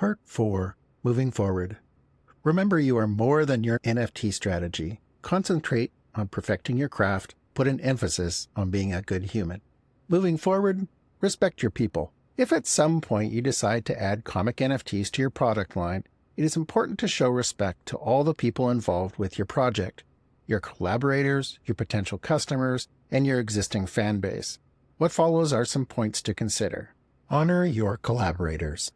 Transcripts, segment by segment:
Part 4. Moving forward. Remember, you are more than your NFT strategy. Concentrate on perfecting your craft. Put an emphasis on being a good human. Moving forward, respect your people. If at some point you decide to add comic NFTs to your product line, it is important to show respect to all the people involved with your project, your collaborators, your potential customers, and your existing fan base. What follows are some points to consider. Honor your collaborators.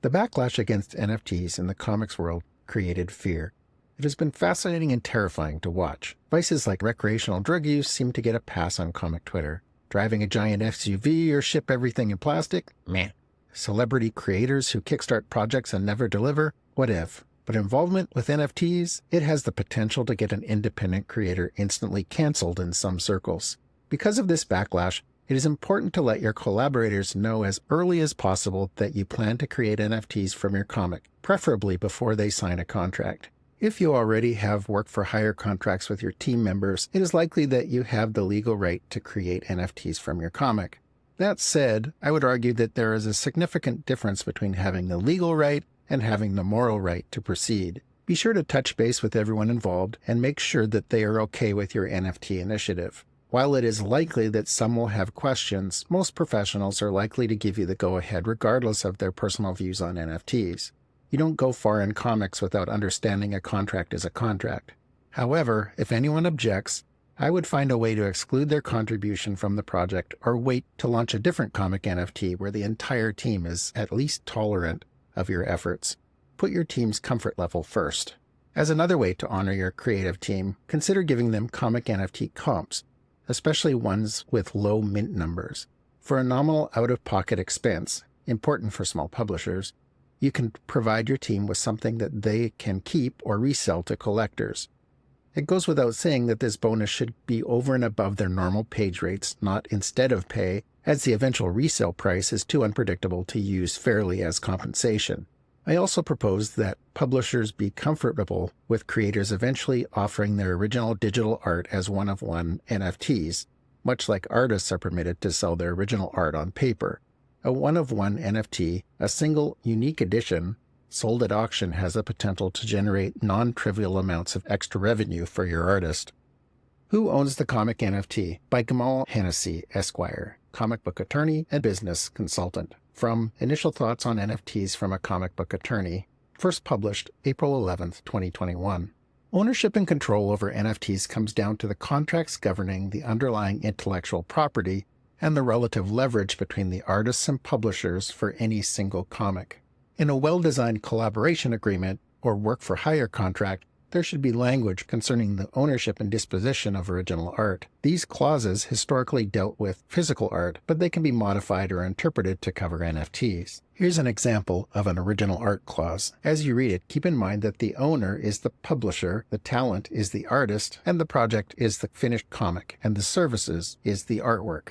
The backlash against NFTs in the comics world created fear. It has been fascinating and terrifying to watch. Vices like recreational drug use seem to get a pass on comic Twitter. Driving a giant SUV or ship everything in plastic? Meh. Celebrity creators who kickstart projects and never deliver? What if? But involvement with NFTs? It has the potential to get an independent creator instantly canceled in some circles. Because of this backlash, it is important to let your collaborators know as early as possible that you plan to create NFTs from your comic, preferably before they sign a contract. If you already have work-for-hire contracts with your team members, it is likely that you have the legal right to create NFTs from your comic. That said, I would argue that there is a significant difference between having the legal right and having the moral right to proceed. Be sure to touch base with everyone involved and make sure that they are okay with your NFT initiative. While it is likely that some will have questions, most professionals are likely to give you the go-ahead regardless of their personal views on NFTs. You don't go far in comics without understanding a contract is a contract. However, if anyone objects, I would find a way to exclude their contribution from the project or wait to launch a different comic NFT where the entire team is at least tolerant of your efforts. Put your team's comfort level first. As another way to honor your creative team, consider giving them comic NFT comps, especially ones with low mint numbers. For a nominal out-of-pocket expense, important for small publishers, you can provide your team with something that they can keep or resell to collectors. It goes without saying that this bonus should be over and above their normal page rates, not instead of pay, as the eventual resale price is too unpredictable to use fairly as compensation. I also propose that publishers be comfortable with creators eventually offering their original digital art as one-of-one NFTs, much like artists are permitted to sell their original art on paper. A one-of-one NFT, a single unique edition, sold at auction has the potential to generate non-trivial amounts of extra revenue for your artist. Who Owns the Comic NFT? By Gamal Hennessy, Esquire, comic book attorney and business consultant. From Initial Thoughts on NFTs from a Comic Book Attorney, first published April 11, 2021. Ownership and control over NFTs comes down to the contracts governing the underlying intellectual property and the relative leverage between the artists and publishers for any single comic. In a well-designed collaboration agreement or work-for-hire contract, there should be language concerning the ownership and disposition of original art. These clauses historically dealt with physical art, but they can be modified or interpreted to cover NFTs. Here's an example of an original art clause. As you read it, keep in mind that the owner is the publisher, the talent is the artist, and the project is the finished comic, and the services is the artwork.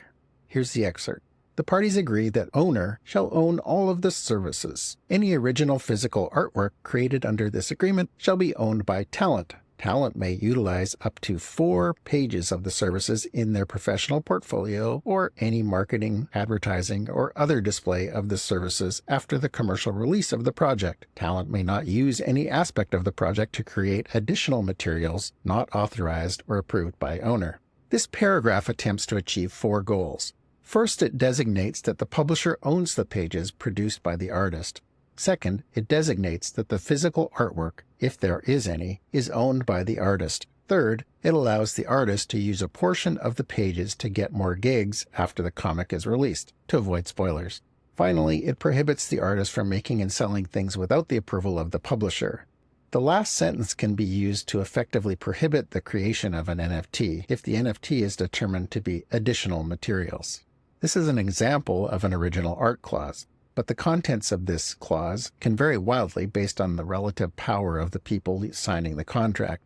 Here's the excerpt. The parties agree that owner shall own all of the services. Any original physical artwork created under this agreement shall be owned by talent. Talent may utilize up to 4 pages of the services in their professional portfolio or any marketing, advertising, or other display of the services after the commercial release of the project. Talent may not use any aspect of the project to create additional materials not authorized or approved by owner. This paragraph attempts to achieve 4 goals. First, it designates that the publisher owns the pages produced by the artist. Second, it designates that the physical artwork, if there is any, is owned by the artist. Third, it allows the artist to use a portion of the pages to get more gigs after the comic is released, to avoid spoilers. Finally, it prohibits the artist from making and selling things without the approval of the publisher. The last sentence can be used to effectively prohibit the creation of an NFT if the NFT is determined to be additional materials. This is an example of an original art clause, but the contents of this clause can vary wildly based on the relative power of the people signing the contract.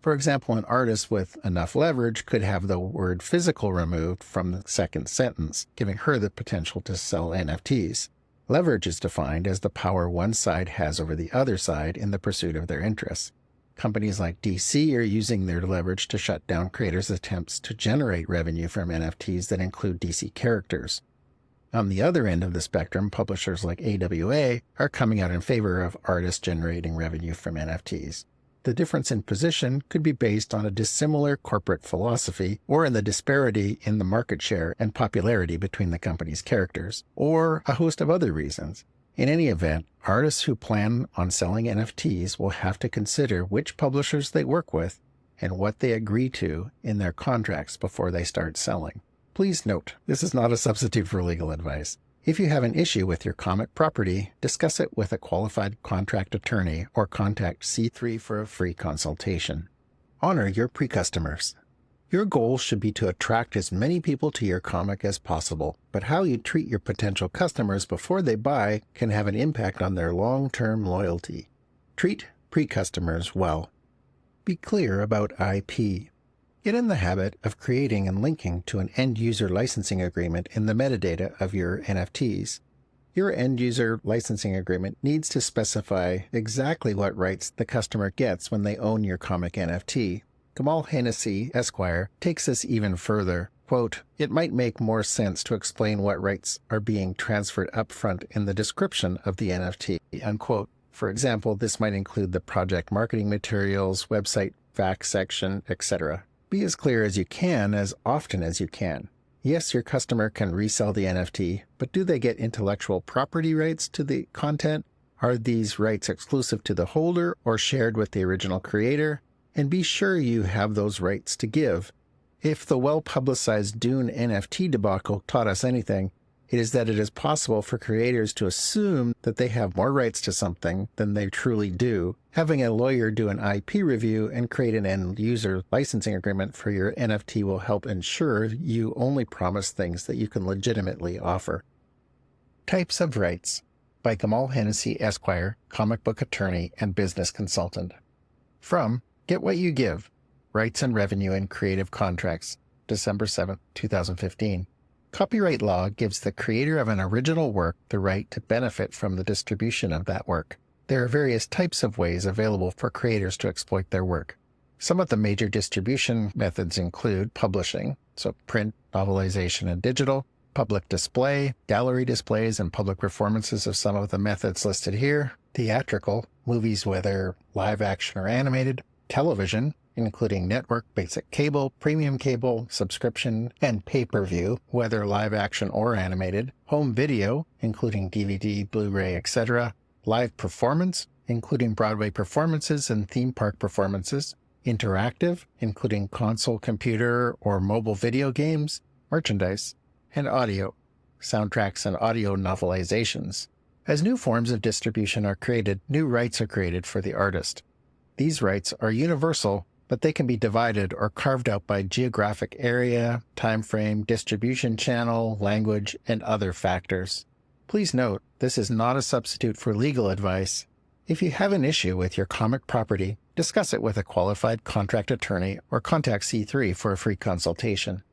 For example, an artist with enough leverage could have the word physical removed from the second sentence, giving her the potential to sell NFTs. Leverage is defined as the power one side has over the other side in the pursuit of their interests. Companies like DC are using their leverage to shut down creators' attempts to generate revenue from NFTs that include DC characters. On the other end of the spectrum, publishers like AWA are coming out in favor of artists generating revenue from NFTs. The difference in position could be based on a dissimilar corporate philosophy, or in the disparity in the market share and popularity between the company's characters, or a host of other reasons. In any event, artists who plan on selling NFTs will have to consider which publishers they work with and what they agree to in their contracts before they start selling. Please note, this is not a substitute for legal advice. If you have an issue with your comic property, discuss it with a qualified contract attorney or contact C3 for a free consultation. Honor your pre-customers. Your goal should be to attract as many people to your comic as possible, but how you treat your potential customers before they buy can have an impact on their long-term loyalty. Treat pre-customers well. Be clear about IP. Get in the habit of creating and linking to an end-user licensing agreement in the metadata of your NFTs. Your end-user licensing agreement needs to specify exactly what rights the customer gets when they own your comic NFT. Kamal Hennessy, Esquire, takes this even further. Quote, "It might make more sense to explain what rights are being transferred upfront in the description of the NFT." Unquote. For example, this might include the project marketing materials, website facts section, etc. Be as clear as you can as often as you can. Yes, your customer can resell the NFT, but do they get intellectual property rights to the content? Are these rights exclusive to the holder or shared with the original creator? And be sure you have those rights to give. If the well-publicized Dune NFT debacle taught us anything, it is that it is possible for creators to assume that they have more rights to something than they truly do. Having a lawyer do an IP review and create an end-user licensing agreement for your NFT will help ensure you only promise things that you can legitimately offer. Types of Rights by Kamal Hennessy, Esquire, comic book attorney and business consultant. From Get What You Give, Rights and Revenue in Creative Contracts, December 7, 2015. Copyright law gives the creator of an original work the right to benefit from the distribution of that work. There are various types of ways available for creators to exploit their work. Some of the major distribution methods include publishing, so print, novelization, and digital, public display, gallery displays, and public performances of some of the methods listed here, theatrical, movies whether live action or animated, television, including network, basic cable, premium cable, subscription, and pay-per-view, whether live action or animated, home video, including DVD, Blu-ray, etc., live performance, including Broadway performances and theme park performances, interactive, including console, computer, or mobile video games, merchandise, and audio, soundtracks and audio novelizations. As new forms of distribution are created, new rights are created for the artist. These rights are universal, but they can be divided or carved out by geographic area, time frame, distribution channel, language, and other factors. Please note, this is not a substitute for legal advice. If you have an issue with your comic property, discuss it with a qualified contract attorney or contact C3 for a free consultation.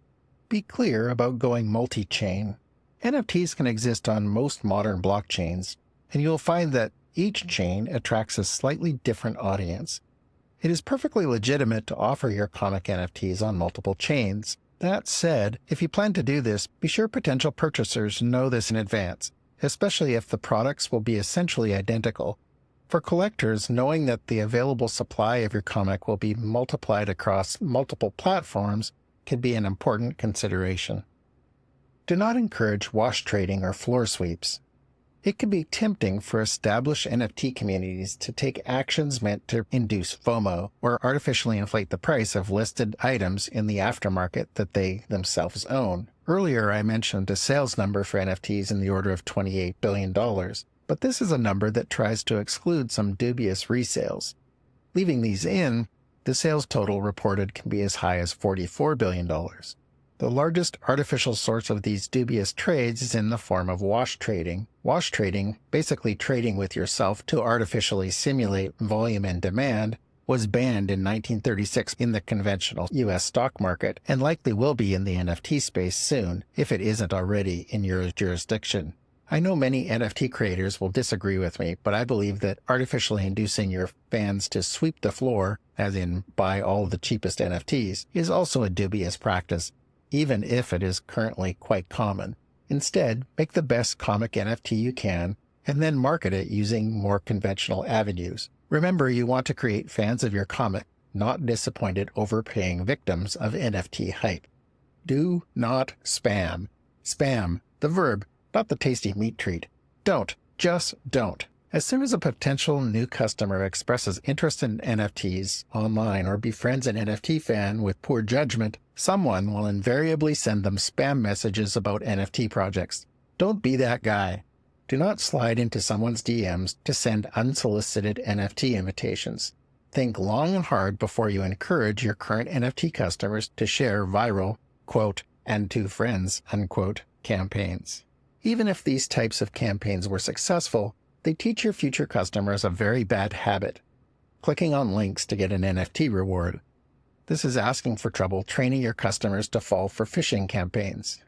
Be clear about going multi-chain. NFTs can exist on most modern blockchains, and you'll find that each chain attracts a slightly different audience. It is perfectly legitimate to offer your comic NFTs on multiple chains. That said, if you plan to do this, be sure potential purchasers know this in advance, especially if the products will be essentially identical. For collectors, knowing that the available supply of your comic will be multiplied across multiple platforms can be an important consideration. Do not encourage wash trading or floor sweeps. It can be tempting for established NFT communities to take actions meant to induce FOMO or artificially inflate the price of listed items in the aftermarket that they themselves own. Earlier, I mentioned a sales number for NFTs in the order of $28 billion, but this is a number that tries to exclude some dubious resales. Leaving these in, the sales total reported can be as high as $44 billion. The largest artificial source of these dubious trades is in the form of wash trading. Wash trading, basically trading with yourself to artificially simulate volume and demand, was banned in 1936 in the conventional U.S. stock market and likely will be in the NFT space soon, if it isn't already in your jurisdiction. I know many NFT creators will disagree with me, but I believe that artificially inducing your fans to sweep the floor, as in buy all the cheapest NFTs, is also a dubious practice, even if it is currently quite common. Instead, make the best comic NFT you can, and then market it using more conventional avenues. Remember, you want to create fans of your comic, not disappointed overpaying victims of NFT hype. Do not spam. Spam, the verb, not the tasty meat treat. Don't. Just don't. As soon as a potential new customer expresses interest in NFTs online or befriends an NFT fan with poor judgment, someone will invariably send them spam messages about NFT projects. Don't be that guy. Do not slide into someone's DMs to send unsolicited NFT invitations. Think long and hard before you encourage your current NFT customers to share viral, quote, and to friends, unquote, campaigns. Even if these types of campaigns were successful, they teach your future customers a very bad habit: clicking on links to get an NFT reward. This is asking for trouble training your customers to fall for phishing campaigns.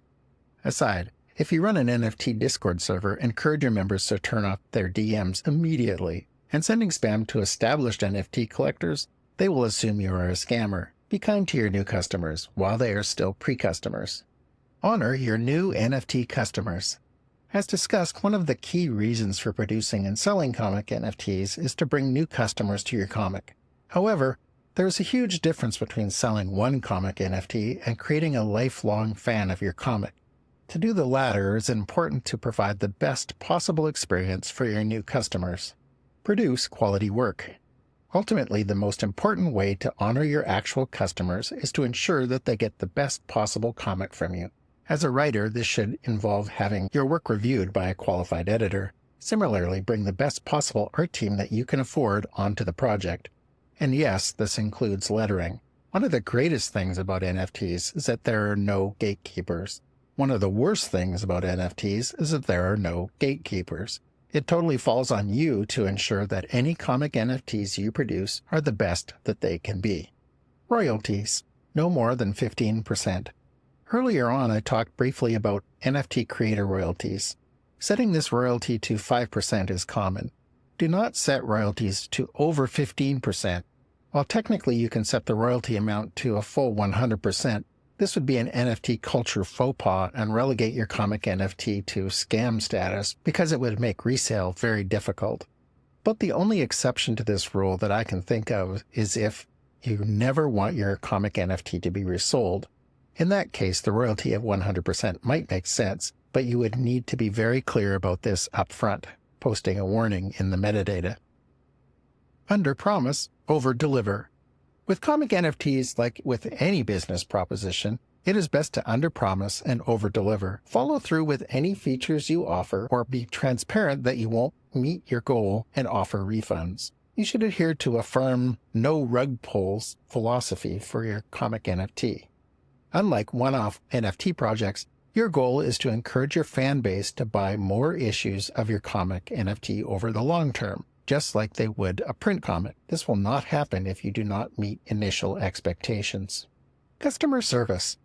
Aside, if you run an NFT Discord server, encourage your members to turn off their DMs immediately. And sending spam to established NFT collectors, they will assume you are a scammer. Be kind to your new customers while they are still pre-customers. Honor your new NFT customers. As discussed, one of the key reasons for producing and selling comic NFTs is to bring new customers to your comic. However, there is a huge difference between selling one comic NFT and creating a lifelong fan of your comic. To do the latter, it's important to provide the best possible experience for your new customers. Produce quality work. Ultimately, the most important way to honor your actual customers is to ensure that they get the best possible comic from you. As a writer, this should involve having your work reviewed by a qualified editor. Similarly, bring the best possible art team that you can afford onto the project. And yes, this includes lettering. One of the greatest things about NFTs is that there are no gatekeepers. One of the worst things about NFTs is that there are no gatekeepers. It totally falls on you to ensure that any comic NFTs you produce are the best that they can be. Royalties. No more than 15%. Earlier on, I talked briefly about NFT creator royalties. Setting this royalty to 5% is common. Do not set royalties to over 15%. While technically you can set the royalty amount to a full 100%, this would be an NFT culture faux pas and relegate your comic NFT to scam status because it would make resale very difficult. But the only exception to this rule that I can think of is if you never want your comic NFT to be resold. In that case, the royalty of 100% might make sense, but you would need to be very clear about this up front, posting a warning in the metadata. Under-promise, over-deliver. With comic NFTs, like with any business proposition, it is best to under-promise and over-deliver. Follow through with any features you offer, or be transparent that you won't meet your goal and offer refunds. You should adhere to a firm, no rug pulls philosophy for your comic NFT. Unlike one-off NFT projects, your goal is to encourage your fan base to buy more issues of your comic NFT over the long term, just like they would a print comic. This will not happen if you do not meet initial expectations. Customer service.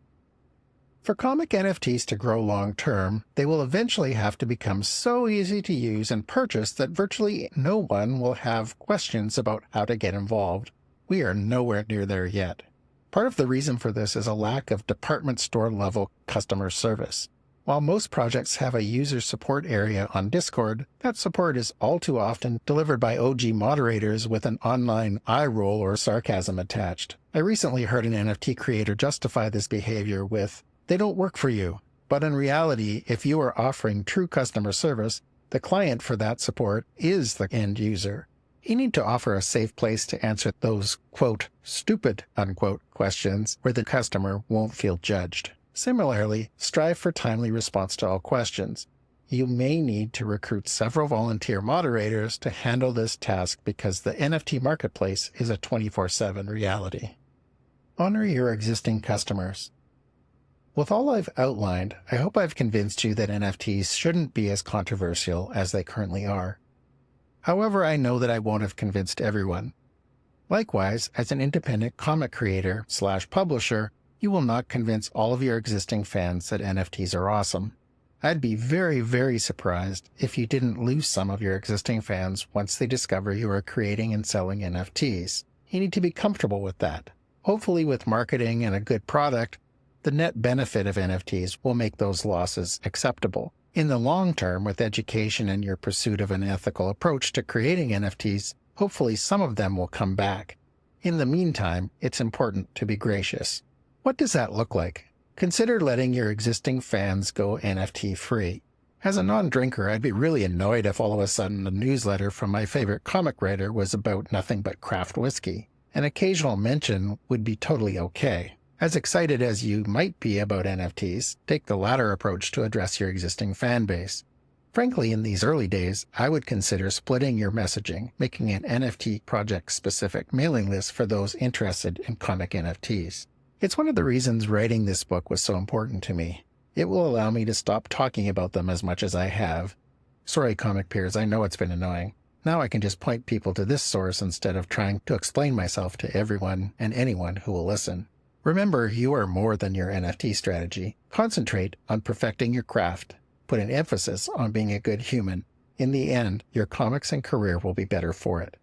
For comic NFTs to grow long-term, they will eventually have to become so easy to use and purchase that virtually no one will have questions about how to get involved. We are nowhere near there yet. Part of the reason for this is a lack of department store-level customer service. While most projects have a user support area on Discord, that support is all too often delivered by OG moderators with an online eye roll or sarcasm attached. I recently heard an NFT creator justify this behavior with, "They don't work for you." But in reality, if you are offering true customer service, the client for that support is the end user. You need to offer a safe place to answer those, quote, stupid, unquote, questions where the customer won't feel judged. Similarly, strive for timely response to all questions. You may need to recruit several volunteer moderators to handle this task because the NFT marketplace is a 24/7 reality. Honor your existing customers. With all I've outlined, I hope I've convinced you that NFTs shouldn't be as controversial as they currently are. However, I know that I won't have convinced everyone. Likewise, as an independent comic creator/publisher, you will not convince all of your existing fans that NFTs are awesome. I'd be very, very surprised if you didn't lose some of your existing fans once they discover you are creating and selling NFTs. You need to be comfortable with that. Hopefully with marketing and a good product, The net benefit of NFTs will make those losses acceptable. In the long term, with education and your pursuit of an ethical approach to creating NFTs, hopefully some of them will come back. In the meantime, it's important to be gracious. What does that look like? Consider letting your existing fans go NFT free. As a non-drinker, I'd be really annoyed if all of a sudden a newsletter from my favorite comic writer was about nothing but craft whiskey. An occasional mention would be totally okay. As excited as you might be about NFTs, take the latter approach to address your existing fan base. Frankly, in these early days, I would consider splitting your messaging, making an NFT project-specific mailing list for those interested in comic NFTs. It's one of the reasons writing this book was so important to me. It will allow me to stop talking about them as much as I have. Sorry, comic peers, I know it's been annoying. Now I can just point people to this source instead of trying to explain myself to everyone and anyone who will listen. Remember, you are more than your NFT strategy. Concentrate on perfecting your craft. Put an emphasis on being a good human. In the end, your comics and career will be better for it.